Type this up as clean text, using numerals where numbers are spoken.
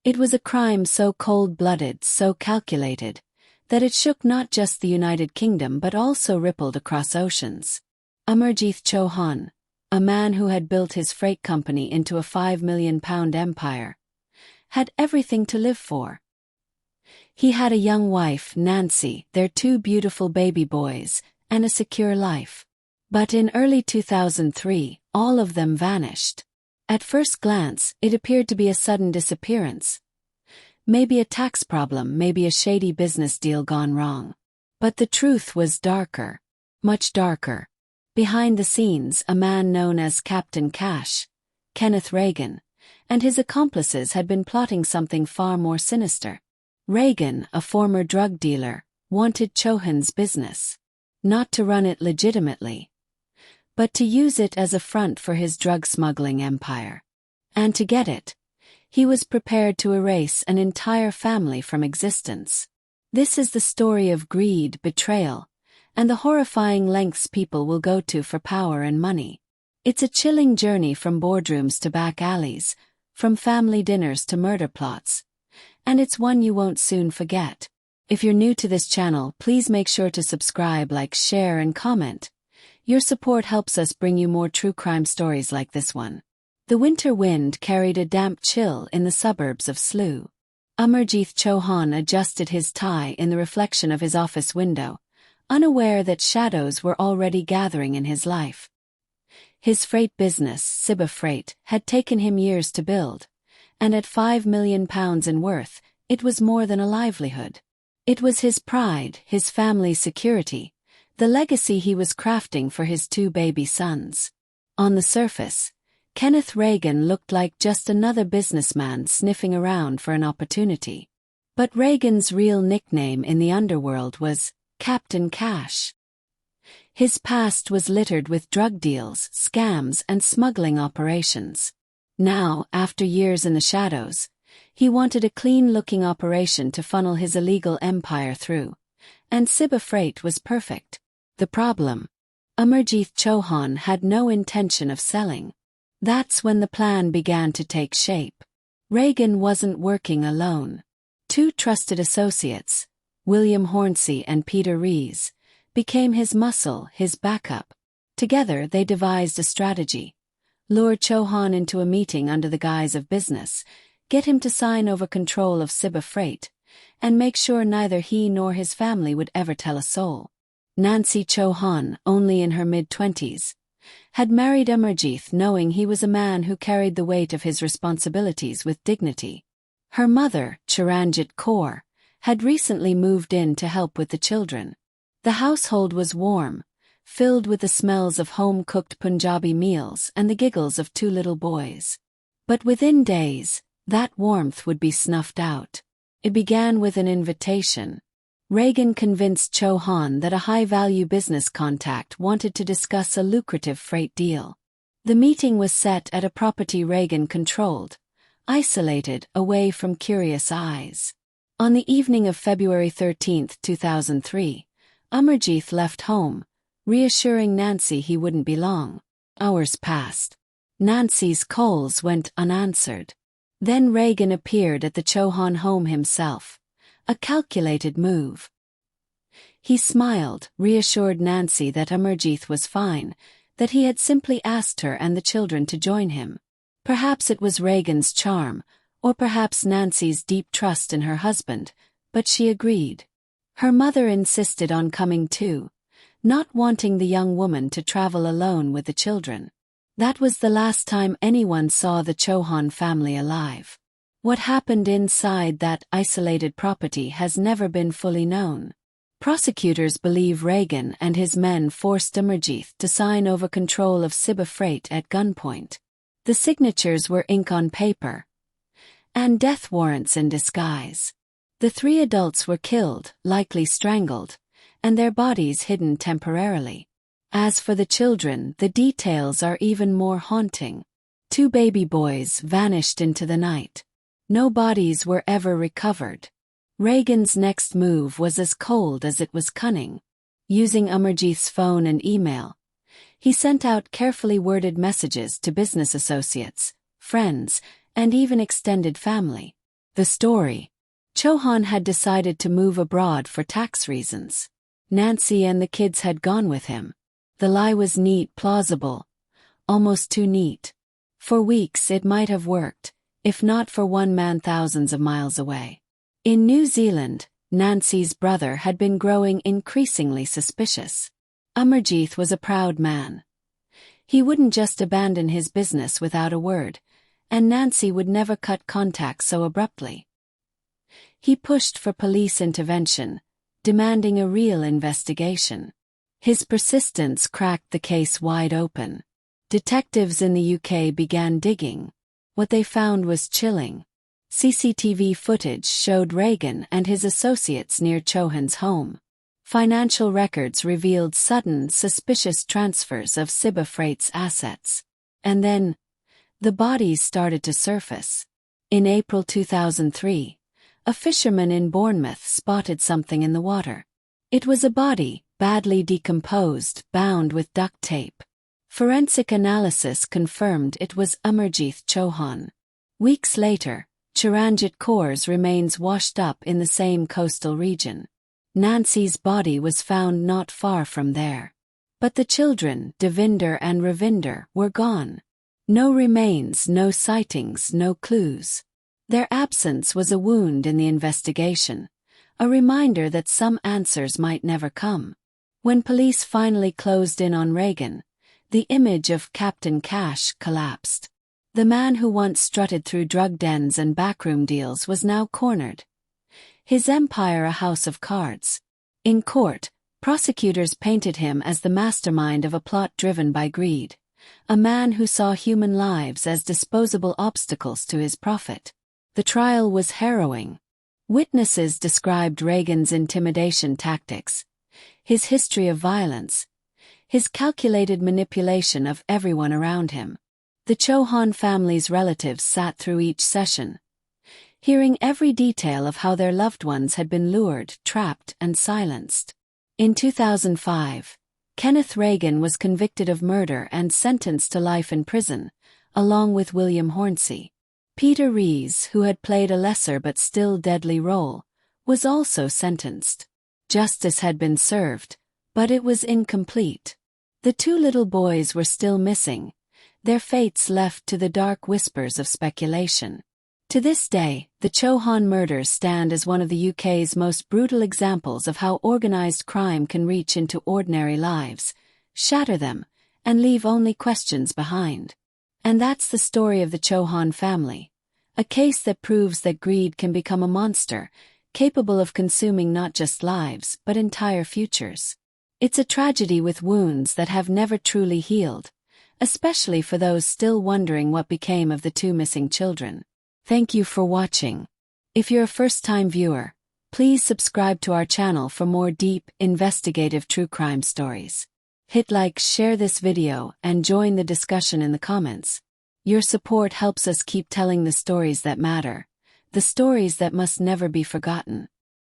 It was a crime so cold-blooded, so calculated, that it shook not just the United Kingdom but also rippled across oceans. Amarjit Chauhan, a man who had built his freight company into a £5 million empire, had everything to live for. He had a young wife, Nancy, their 2 beautiful baby boys, and a secure life. But in early 2003, all of them vanished. At first glance, it appeared to be a sudden disappearance. Maybe a tax problem, maybe a shady business deal gone wrong. But the truth was darker. Much darker. Behind the scenes, a man known as Captain Cash, Kenneth Reagan, and his accomplices had been plotting something far more sinister. Reagan, a former drug dealer, wanted Chauhan's business. Not to run it legitimately, but to use it as a front for his drug smuggling empire. And to get it, he was prepared to erase an entire family from existence. This is the story of greed, betrayal, and the horrifying lengths people will go to for power and money. It's a chilling journey from boardrooms to back alleys, from family dinners to murder plots. And it's one you won't soon forget. If you're new to this channel, please make sure to subscribe, like, share, and comment. Your support helps us bring you more true crime stories like this one. The winter wind carried a damp chill in the suburbs of Slough. Amarjit Chauhan adjusted his tie in the reflection of his office window, unaware that shadows were already gathering in his life. His freight business, Sibba Freight, had taken him years to build, and at £5 million in worth, it was more than a livelihood. It was his pride, his family's security, the legacy he was crafting for his 2 baby sons. On the surface, Kenneth Reagan looked like just another businessman sniffing around for an opportunity. But Reagan's real nickname in the underworld was Captain Cash. His past was littered with drug deals, scams, and smuggling operations. Now, after years in the shadows, he wanted a clean-looking operation to funnel his illegal empire through, and Sibba Freight was perfect. The problem? Amarjit Chauhan had no intention of selling. That's when the plan began to take shape. Reagan wasn't working alone. 2 trusted associates, William Hornsey and Peter Rees, became his muscle, his backup. Together they devised a strategy. Lure Chauhan into a meeting under the guise of business, get him to sign over control of Sibba Freight, and make sure neither he nor his family would ever tell a soul. Nancy Chauhan, only in her mid-20s, had married Amarjit knowing he was a man who carried the weight of his responsibilities with dignity. Her mother, Chiranjit Kaur, had recently moved in to help with the children. The household was warm, filled with the smells of home-cooked Punjabi meals and the giggles of 2 little boys. But within days, that warmth would be snuffed out. It began with an invitation. Reagan convinced Chauhan that a high-value business contact wanted to discuss a lucrative freight deal. The meeting was set at a property Reagan controlled, isolated, away from curious eyes. On the evening of February 13, 2003, Amarjit left home, reassuring Nancy he wouldn't be long. Hours passed. Nancy's calls went unanswered. Then Reagan appeared at the Chauhan home himself. A calculated move. He smiled, reassured Nancy that Amarjit was fine, that he had simply asked her and the children to join him. Perhaps it was Reagan's charm, or perhaps Nancy's deep trust in her husband, but she agreed. Her mother insisted on coming too, not wanting the young woman to travel alone with the children. That was the last time anyone saw the Chauhan family alive. What happened inside that isolated property has never been fully known. Prosecutors believe Reagan and his men forced Amarjit to sign over control of Sibba Freight at gunpoint. The signatures were ink on paper, and death warrants in disguise. The 3 adults were killed, likely strangled, and their bodies hidden temporarily. As for the children, the details are even more haunting. 2 baby boys vanished into the night. No bodies were ever recovered. Reagan's next move was as cold as it was cunning. Using Amarjit's phone and email, he sent out carefully worded messages to business associates, friends, and even extended family. The story. Chohan had decided to move abroad for tax reasons. Nancy and the kids had gone with him. The lie was neat, plausible. Almost too neat. For weeks it might have worked, if not for one man thousands of miles away. In New Zealand, Nancy's brother had been growing increasingly suspicious. Amarjeeth was a proud man. He wouldn't just abandon his business without a word, and Nancy would never cut contact so abruptly. He pushed for police intervention, demanding a real investigation. His persistence cracked the case wide open. Detectives in the UK began digging. What they found was chilling. CCTV footage showed Reagan and his associates near Chohan's home. Financial records revealed sudden, suspicious transfers of Sibba Freight's assets. And then, the bodies started to surface. In April 2003, a fisherman in Bournemouth spotted something in the water. It was a body, badly decomposed, bound with duct tape. Forensic analysis confirmed it was Amarjeeth Chohan. Weeks later, Charanjit Kaur's remains washed up in the same coastal region. Nancy's body was found not far from there. But the children, Devinder and Ravinder, were gone. No remains, no sightings, no clues. Their absence was a wound in the investigation, a reminder that some answers might never come. When police finally closed in on Reagan, the image of Captain Cash collapsed. The man who once strutted through drug dens and backroom deals was now cornered. His empire a house of cards. In court, prosecutors painted him as the mastermind of a plot driven by greed, a man who saw human lives as disposable obstacles to his profit. The trial was harrowing. Witnesses described Reagan's intimidation tactics, his history of violence, his calculated manipulation of everyone around him. The Chohan family's relatives sat through each session, hearing every detail of how their loved ones had been lured, trapped, and silenced. In 2005, Kenneth Reagan was convicted of murder and sentenced to life in prison, along with William Hornsey. Peter Rees, who had played a lesser but still deadly role, was also sentenced. Justice had been served, but it was incomplete. The two little boys were still missing, their fates left to the dark whispers of speculation. To this day, the Chohan murders stand as one of the UK's most brutal examples of how organized crime can reach into ordinary lives, shatter them, and leave only questions behind. And that's the story of the Chohan family, a case that proves that greed can become a monster, capable of consuming not just lives but entire futures. It's a tragedy with wounds that have never truly healed, especially for those still wondering what became of the two missing children. Thank you for watching. If you're a first-time viewer, please subscribe to our channel for more deep, investigative true crime stories. Hit like, share this video, and join the discussion in the comments. Your support helps us keep telling the stories that matter, the stories that must never be forgotten.